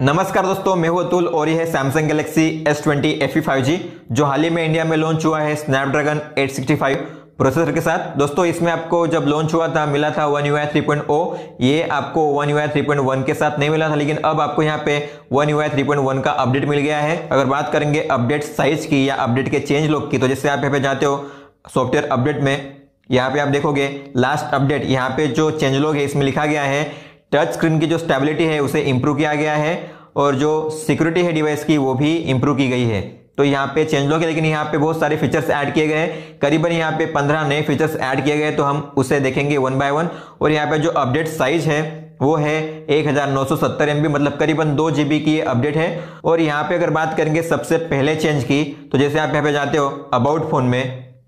नमस्कार दोस्तों, मैं हूं अतुल और यह है Samsung Galaxy S20 FE 5G जो हाल ही में इंडिया में लॉन्च हुआ है स्नैपड्रैगन 865 प्रोसेसर के साथ। दोस्तों इसमें आपको जब लॉन्च हुआ था मिला था One UI 3.0, ये आपको One UI 3.1 के साथ नहीं मिला था, लेकिन अब आपको यहाँ पे One UI 3.1 का अपडेट मिल गया है। अगर बात करेंगे अपडेट साइज की या अपडेट के चेंज लॉग की, तो जैसे आप यहाँ पे जाते हो सॉफ्टवेयर अपडेट में, यहाँ पे आप देखोगे लास्ट अपडेट, यहाँ पे जो चेंज लॉग है इसमें लिखा गया है टच स्क्रीन की जो स्टेबिलिटी है उसे इंप्रूव किया गया है और जो सिक्योरिटी है डिवाइस की वो भी इंप्रूव की गई है। तो यहाँ पे चेंज लॉग है, लेकिन यहाँ पे बहुत सारे फीचर्स ऐड किए गए हैं। करीबन यहाँ पे 15 नए फीचर्स ऐड किए गए, तो हम उसे देखेंगे वन बाय वन। और यहाँ पे जो अपडेट साइज है वो है 1970 MB, मतलब करीबन 2 GB की ये अपडेट है। और यहाँ पे अगर बात करेंगे सबसे पहले चेंज की, तो जैसे आप यहाँ पे जाते हो अबाउट फोन में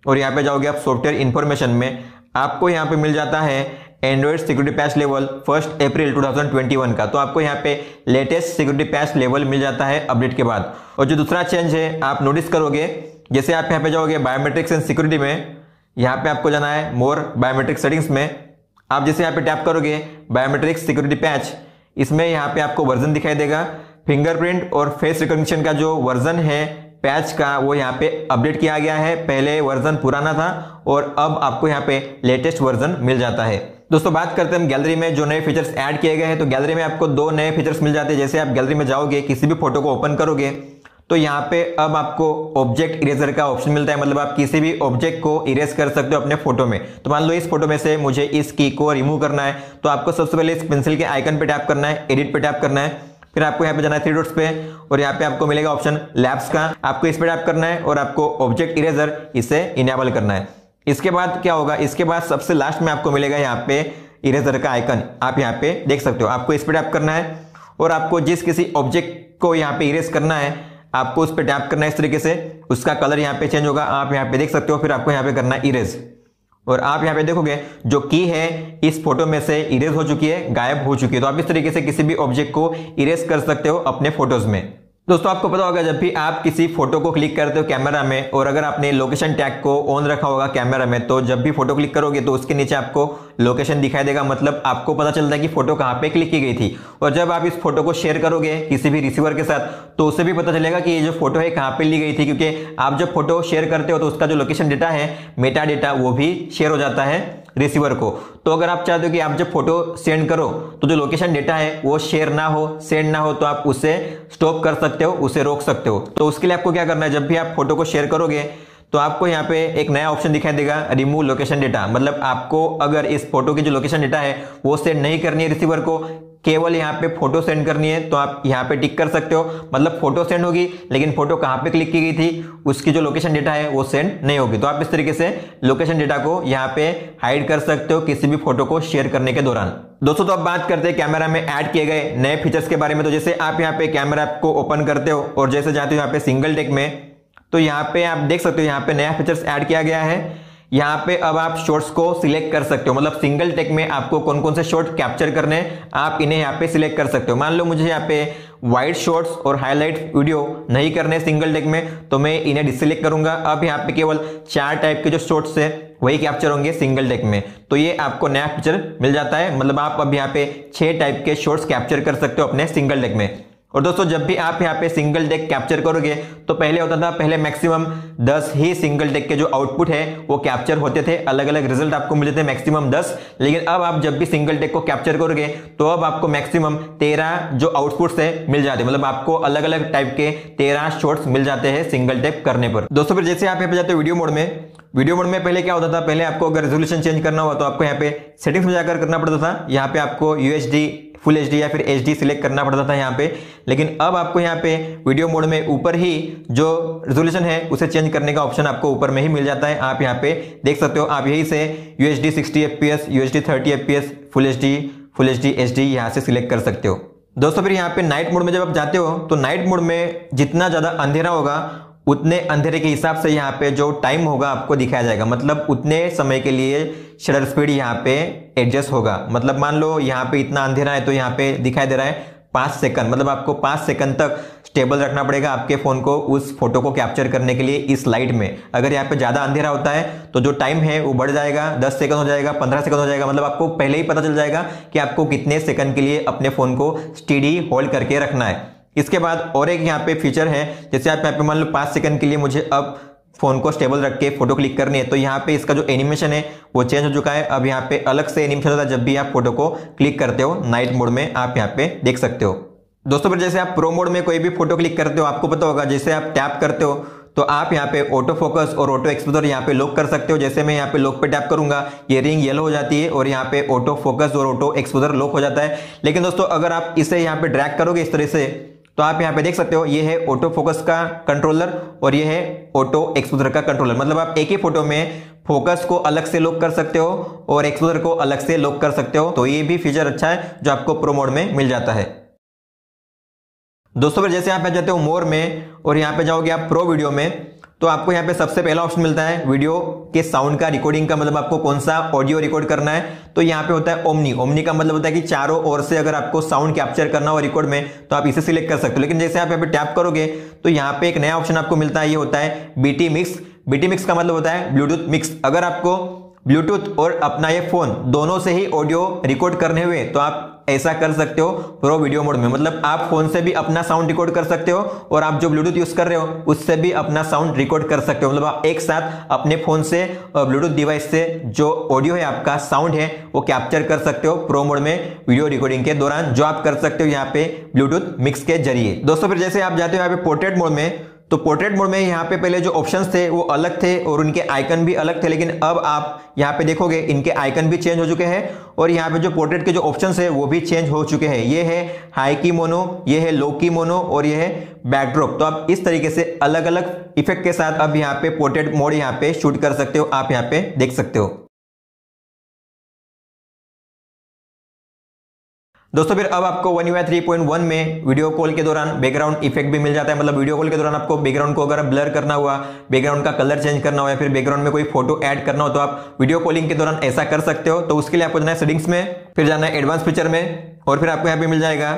और यहाँ पे जाओगे आप सॉफ्टवेयर इंफॉर्मेशन में, आपको यहाँ पे मिल जाता है एंड्रॉइड सिक्योरिटी पैच लेवल 1 अप्रैल 2021 का। तो आपको यहाँ पे लेटेस्ट सिक्योरिटी पैच लेवल मिल जाता है अपडेट के बाद। और जो दूसरा चेंज है आप नोटिस करोगे, जैसे आप यहाँ पे जाओगे बायोमेट्रिक्स एंड सिक्योरिटी में, यहाँ पे आपको जाना है मोर बायोमेट्रिक सेटिंग्स में। आप जैसे यहाँ पे टैप करोगे बायोमेट्रिक्स सिक्योरिटी पैच, इसमें यहाँ पे आपको वर्जन दिखाई देगा। फिंगरप्रिंट और फेस रिकॉग्निशन का जो वर्जन है पैच का वो यहाँ पे अपडेट किया गया है। पहले वर्जन पुराना था और अब आपको यहाँ पे लेटेस्ट वर्जन मिल जाता है। दोस्तों बात करते हैं हम गैलरी में जो नए फीचर्स ऐड किए गए हैं। तो गैलरी में आपको 2 नए फीचर्स मिल जाते हैं। जैसे आप गैलरी में जाओगे, किसी भी फोटो को ओपन करोगे, तो यहाँ पे अब आपको ऑब्जेक्ट इरेजर का ऑप्शन मिलता है, मतलब आप किसी भी ऑब्जेक्ट को इरेज कर सकते हो अपने फोटो में। तो मान लो इस फोटो में से मुझे इस की को रिमूव करना है, तो आपको सबसे पहले इस पेंसिल के आइकन पे टैप करना है, एडिट पे टैप करना है, फिर आपको यहाँ पे जाना है 3 डॉट्स पे और यहाँ पे आपको मिलेगा ऑप्शन लैब्स का, आपको इस पे टैप करना है और आपको ऑब्जेक्ट इरेजर इसे इनेबल करना है। इसके बाद क्या होगा, इसके बाद सबसे लास्ट में आपको मिलेगा यहाँ पे इरेजर का आइकन, आप यहाँ पे देख सकते हो। आपको इस पे टैप करना है और आपको जिस किसी ऑब्जेक्ट को यहाँ पे इरेज करना है आपको उस पे टैप करना है इस तरीके से, उसका कलर यहाँ पे चेंज होगा, आप यहाँ पे देख सकते हो। फिर आपको यहाँ पे करना है इरेज और आप यहाँ पे देखोगे जो की है इस फोटो में से इरेज हो चुकी है, गायब हो चुकी है। तो आप इस तरीके से किसी भी ऑब्जेक्ट को इरेज कर सकते हो अपने फोटोज में। दोस्तों आपको पता होगा जब भी आप किसी फोटो को क्लिक करते हो कैमरा में, और अगर आपने लोकेशन टैग को ऑन रखा होगा कैमरा में, तो जब भी फोटो क्लिक करोगे तो उसके नीचे आपको लोकेशन दिखाई देगा, मतलब आपको पता चलता है कि फोटो कहाँ पे क्लिक की गई थी। और जब आप इस फोटो को शेयर करोगे किसी भी रिसीवर के साथ, तो उसे भी पता चलेगा कि ये जो फोटो है कहाँ पे ली गई थी, क्योंकि आप जब फोटो शेयर करते हो तो उसका जो लोकेशन डेटा है, मेटा डेटा, वो भी शेयर हो जाता है रिसीवर को। तो अगर आप चाहते हो कि आप जब फोटो सेंड करो तो जो लोकेशन डेटा है वो शेयर ना हो, सेंड ना हो, तो आप उसे स्टॉप कर सकते हो, उसे रोक सकते हो। तो उसके लिए आपको क्या करना है, जब भी आप फोटो को शेयर करोगे तो आपको यहाँ पे एक नया ऑप्शन दिखाई देगा, रिमूव लोकेशन डेटा। मतलब आपको अगर इस फोटो की जो लोकेशन डेटा है वो सेंड नहीं करनी है रिसीवर को, केवल यहाँ पे फोटो सेंड करनी है, तो आप यहाँ पे टिक कर सकते हो। मतलब फोटो सेंड होगी लेकिन फोटो कहाँ पे क्लिक की गई थी उसकी जो लोकेशन डेटा है वो सेंड नहीं होगी। तो आप इस तरीके से लोकेशन डेटा को यहाँ पे हाइड कर सकते हो किसी भी फोटो को शेयर करने के दौरान। दोस्तों तो अब बात करते हैं कैमरा में ऐड किए गए नए फीचर्स के बारे में। तो जैसे आप यहाँ पे कैमरा को ओपन करते हो और जैसे जाते हो यहाँ पे सिंगल टेक में, तो यहाँ पे आप देख सकते हो यहाँ पे नया फीचर्स ऐड किया गया है। यहाँ पे अब आप शॉट्स को सिलेक्ट कर सकते हो, मतलब सिंगल टेक में आपको कौन कौन से शॉट कैप्चर करने हैं आप इन्हें यहाँ पे सिलेक्ट कर सकते हो। मान लो मुझे यहाँ पे वाइड शॉट्स और हाईलाइट वीडियो नहीं करने सिंगल टेक में, तो मैं इन्हें डिसलेक्ट करूंगा। अब यहाँ पे केवल 4 टाइप के जो शॉट्स है वही कैप्चर होंगे सिंगल टेक में। तो ये आपको नया फीचर मिल जाता है, मतलब आप अब यहाँ पे 6 टाइप के शॉट्स कैप्चर कर सकते हो अपने सिंगल टेक में। और दोस्तों जब भी आप यहाँ पे सिंगल टेक कैप्चर करोगे तो पहले होता था, पहले मैक्सिमम 10 ही सिंगल टेक के जो आउटपुट है वो कैप्चर होते थे, अलग अलग रिजल्ट आपको मिलते थे मैक्सिमम 10। लेकिन अब आप जब भी सिंगल टेक को कैप्चर करोगे तो अब आपको मैक्सिमम 13 जो आउटपुट्स है मिल जाते हैं, मतलब आपको अलग अलग टाइप के 13 शॉट्स मिल जाते हैं सिंगल टेक करने पर। दोस्तों फिर जैसे आप यहाँ पे जाते हो वीडियो मोड में, वीडियो मोड में पहले क्या होता था, पहले आपको अगर रेजोल्यूशन चेंज करना हुआ तो आपको यहाँ पे सेटिंग्स में जाकर करना पड़ता था। यहाँ पे आपको UHD, फुल HD या फिर HD सिलेक्ट करना पड़ता था यहाँ पे। लेकिन अब आपको यहाँ पे वीडियो मोड में ऊपर ही जो रेजोल्यूशन है उसे चेंज करने का ऑप्शन आपको ऊपर में ही मिल जाता है। आप यहाँ पे देख सकते हो, आप यही से UHD 60 FPS, UHD 30 FPS, full HD HD यहाँ से सिलेक्ट कर सकते हो। दोस्तों फिर यहाँ पे नाइट मोड में जब आप जाते हो तो नाइट मोड में जितना ज्यादा अंधेरा होगा उतने अंधेरे के हिसाब से यहाँ पे जो टाइम होगा आपको दिखाया जाएगा, मतलब उतने समय के लिए शटर स्पीड यहाँ पे एडजस्ट होगा। मतलब मान लो यहाँ पे इतना अंधेरा है तो यहाँ पे दिखाई दे रहा है 5 सेकंड, मतलब आपको 5 सेकंड तक स्टेबल रखना पड़ेगा आपके फोन को उस फोटो को कैप्चर करने के लिए इस लाइट में। अगर यहाँ पे ज्यादा अंधेरा होता है तो जो टाइम है वो बढ़ जाएगा, 10 सेकंड हो जाएगा, 15 सेकंड हो जाएगा, मतलब आपको पहले ही पता चल जाएगा कि आपको कितने सेकंड के लिए अपने फोन को स्टेडी होल्ड करके रखना है। इसके बाद और एक यहाँ पे फीचर है, जैसे आप यहाँ पे मान लो 5 सेकंड के लिए मुझे अब फोन को स्टेबल रख के फोटो क्लिक करनी है, तो यहाँ पे इसका जो एनिमेशन है वो चेंज हो चुका है। अब यहाँ पे अलग से एनिमेशन होता है जब भी आप फोटो को क्लिक करते हो, नाइट मोड में आप यहाँ पे देख सकते हो। दोस्तों फिर जैसे आप प्रो मोड में कोई भी फोटो क्लिक करते हो, आपको पता होगा जैसे आप टैप करते हो तो आप यहाँ पे ऑटो फोकस और ऑटो एक्सपोजर यहाँ पे लॉक कर सकते हो। जैसे मैं यहाँ पे लॉक पे टैप करूंगा, ये रिंग येलो हो जाती है और यहाँ पे ऑटो फोकस और ऑटो एक्सपोजर लॉक हो जाता है। लेकिन दोस्तों अगर आप इसे यहाँ पे ड्रैग करोगे इस तरह से, तो आप यहाँ पे देख सकते हो ये है ऑटो फोकस का कंट्रोलर और ये है ऑटो एक्सपोजर का कंट्रोलर। मतलब आप एक ही फोटो में फोकस को अलग से लॉक कर सकते हो और एक्सपोजर को अलग से लॉक कर सकते हो। तो ये भी फीचर अच्छा है जो आपको प्रो मोड में मिल जाता है। दोस्तों फिर जैसे आप आ जाते हो मोर में और यहाँ पे जाओगे आप प्रो वीडियो में, तो आपको यहाँ पे सबसे पहला ऑप्शन मिलता है वीडियो के साउंड का रिकॉर्डिंग का, मतलब आपको कौन सा ऑडियो रिकॉर्ड करना है। तो यहाँ पे होता है ओमनी। ओमनी का मतलब होता है कि चारों ओर से अगर आपको साउंड कैप्चर करना हो रिकॉर्ड में तो आप इसे सिलेक्ट कर सकते हो। लेकिन जैसे आप यहाँ पे टैप करोगे तो यहाँ पे एक नया ऑप्शन आपको मिलता है, ये होता है बीटी मिक्स। बीटी मिक्स का मतलब होता है ब्लूटूथ मिक्स। अगर आपको ब्लूटूथ और अपना ये फोन दोनों से ही ऑडियो रिकॉर्ड करने हुए तो आप ऐसा कर सकते हो प्रो वीडियो मोड में। मतलब आप फोन से भी अपना साउंड रिकॉर्ड कर सकते हो और आप जो ब्लूटूथ यूज कर रहे हो उससे भी अपना साउंड रिकॉर्ड कर सकते हो। मतलब आप एक साथ अपने फोन से ब्लूटूथ डिवाइस से जो ऑडियो है आपका साउंड है वो कैप्चर कर सकते हो प्रो मोड में वीडियो रिकॉर्डिंग के दौरान, जो आप कर सकते हो यहाँ पे ब्लूटूथ मिक्स के जरिए। दोस्तों फिर जैसे आप जाते हो यहाँ पे पोर्ट्रेट मोड में, तो पोर्ट्रेट मोड में यहाँ पे पहले जो ऑप्शंस थे वो अलग थे और उनके आइकन भी अलग थे, लेकिन अब आप यहाँ पे देखोगे इनके आइकन भी चेंज हो चुके हैं और यहाँ पे जो पोर्ट्रेट के जो ऑप्शंस है वो भी चेंज हो चुके हैं। ये है हाई की मोनो, ये है लो की मोनो और ये है बैकड्रॉप। तो आप इस तरीके से अलग अलग इफेक्ट के साथ अब यहाँ पे पोर्ट्रेट मोड यहाँ पे शूट कर सकते हो, आप यहाँ पे देख सकते हो। दोस्तों फिर अब आपको One UI 3.1 में वीडियो कॉल के दौरान बैकग्राउंड इफेक्ट भी मिल जाता है। मतलब वीडियो कॉल के दौरान आपको बैकग्राउंड को अगर ब्लर करना हुआ, बैकग्राउंड का कलर चेंज करना हो या फिर बैकग्राउंड में कोई फोटो ऐड करना हो तो आप वीडियो कॉलिंग के दौरान ऐसा कर सकते हो। तो उसके लिए आपको जाना है सेटिंग्स में, फिर जाना है एडवांस फीचर में और फिर आपको यहाँ पे मिल जाएगा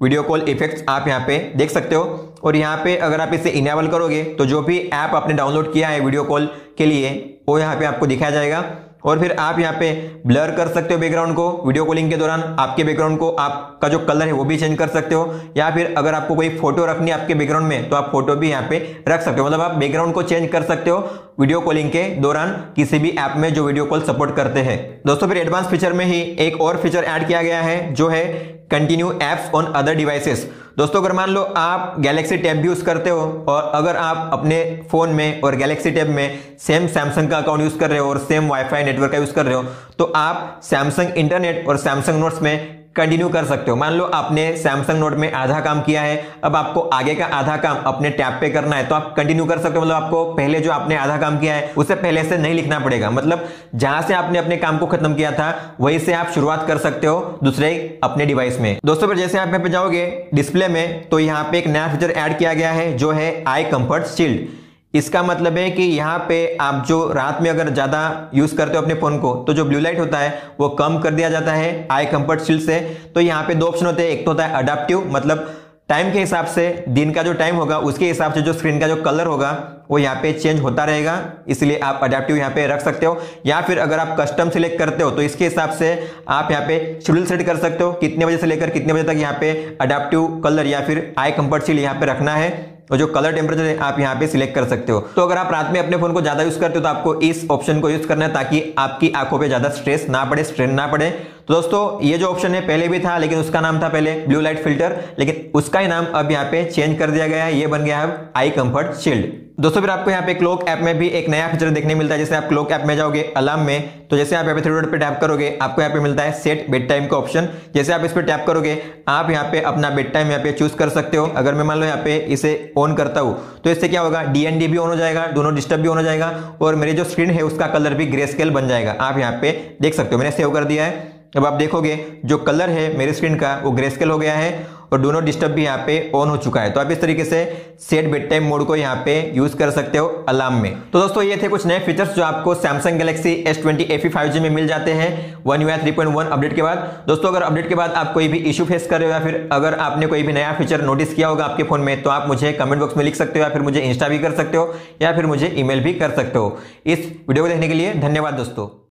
वीडियो कॉल इफेक्ट्स, आप यहाँ पे देख सकते हो। और यहाँ पे अगर आप इसे इनेबल करोगे तो जो भी ऐप आपने डाउनलोड किया है वीडियो कॉल के लिए वो यहाँ पे आपको दिखाया जाएगा। और फिर आप यहाँ पे ब्लर कर सकते हो बैकग्राउंड को वीडियो कॉलिंग के दौरान, आपके बैकग्राउंड को आपका जो कलर है वो भी चेंज कर सकते हो, या फिर अगर आपको कोई फोटो रखनी है आपके बैकग्राउंड में तो आप फोटो भी यहाँ पे रख सकते हो। मतलब आप बैकग्राउंड को चेंज कर सकते हो वीडियो कॉलिंग के दौरान किसी भी ऐप में जो वीडियो कॉल सपोर्ट करते हैं। दोस्तों फिर एडवांस फीचर में ही एक और फीचर ऐड किया गया है जो है continue apps on other devices. दोस्तों अगर मान लो आप गैलेक्सी टैब भी यूज करते हो और अगर आप अपने फोन में और गैलेक्सी टैब में सेम सैमसंग का अकाउंट यूज कर रहे हो और सेम वाईफाई नेटवर्क का यूज कर रहे हो तो आप सैमसंग इंटरनेट और सैमसंग नोट्स में कंटिन्यू कर सकते हो। मान लो आपने सैमसंग नोट में आधा काम किया है, अब आपको आगे का आधा काम अपने टैब पे करना है तो आप कंटिन्यू कर सकते हो। मतलब आपको पहले जो आपने आधा काम किया है उसे पहले से नहीं लिखना पड़ेगा। मतलब जहां से आपने अपने काम को खत्म किया था वहीं से आप शुरुआत कर सकते हो दूसरे अपने डिवाइस में। दोस्तों फिर जैसे आप यहाँ पे जाओगे डिस्प्ले में तो यहाँ पे एक नया फीचर ऐड किया गया है जो है आई कंफर्ट शील्ड। इसका मतलब है कि यहाँ पे आप जो रात में अगर ज्यादा यूज करते हो अपने फोन को तो जो ब्लू लाइट होता है वो कम कर दिया जाता है आई कंफर्ट शील्ड से। तो यहाँ पे दो ऑप्शन होते हैं, एक तो होता है अडेप्टिव, मतलब टाइम के हिसाब से दिन का जो टाइम होगा उसके हिसाब से जो स्क्रीन का जो कलर होगा वो यहाँ पे चेंज होता रहेगा, इसलिए आप अडेप्टिव यहाँ पे रख सकते हो। या फिर अगर आप कस्टम सिलेक्ट करते हो तो इसके हिसाब से आप यहाँ पे शेड्यूल सेट कर सकते हो, कितने बजे से लेकर कितने बजे तक यहाँ पे अडेप्टिव कलर या फिर आई कंफर्ट शील्ड यहाँ पे रखना है और जो कलर टेम्परेचर है आप यहाँ पे सिलेक्ट कर सकते हो। तो अगर आप रात में अपने फोन को ज्यादा यूज करते हो तो आपको इस ऑप्शन को यूज करना है ताकि आपकी आंखों पे ज्यादा स्ट्रेस ना पड़े, स्ट्रेन ना पड़े। तो दोस्तों ये जो ऑप्शन है पहले भी था लेकिन उसका नाम था पहले ब्लू लाइट फिल्टर, लेकिन उसका ही नाम अब यहाँ पे चेंज कर दिया गया है, ये बन गया है आई कंफर्ट शील्ड। दोस्तों फिर आपको यहाँ पे क्लॉक ऐप में भी एक नया फीचर देखने मिलता है। जैसे आप क्लॉक ऐप में जाओगे अलार्म में तो जैसे आप यहाँ पे थ्री डॉट पे टैप करोगे आपको यहाँ पे मिलता है सेट बेड टाइम का ऑप्शन। जैसे आप इस पे टैप करोगे आप यहाँ पे अपना बेड टाइम यहाँ पे चूज कर सकते हो। अगर मैं मान लो यहाँ पे इसे ऑन करता हूँ तो इससे क्या होगा, DND भी ऑन हो जाएगा, दोनों डिस्टर्ब भी ऑन हो जाएगा और मेरी जो स्क्रीन है उसका कलर भी ग्रे स्केल बन जाएगा। आप यहाँ पे देख सकते हो मैंने सेव कर दिया है। अब आप देखोगे जो कलर है मेरी स्क्रीन का वो ग्रेस्केल हो गया है और डू नॉट डिस्टर्ब भी यहाँ पे ऑन हो चुका है। तो आप इस तरीके से सेट बेड टाइम मोड को यहाँ पे यूज कर सकते हो अलार्म में। तो दोस्तों ये थे कुछ नए फीचर्स जो आपको Samsung Galaxy S20 FE 5G में मिल जाते हैं One UI 3.1 अपडेट के बाद। दोस्तों अगर अपडेट के बाद आप कोई भी इशू फेस कर रहे हो या फिर अगर आपने कोई भी नया फीचर नोटिस किया होगा आपके फोन में, तो आप मुझे कमेंट बॉक्स में लिख सकते हो या फिर मुझे इंस्टा भी कर सकते हो या फिर मुझे ईमेल भी कर सकते हो। इस वीडियो को देखने के लिए धन्यवाद दोस्तों।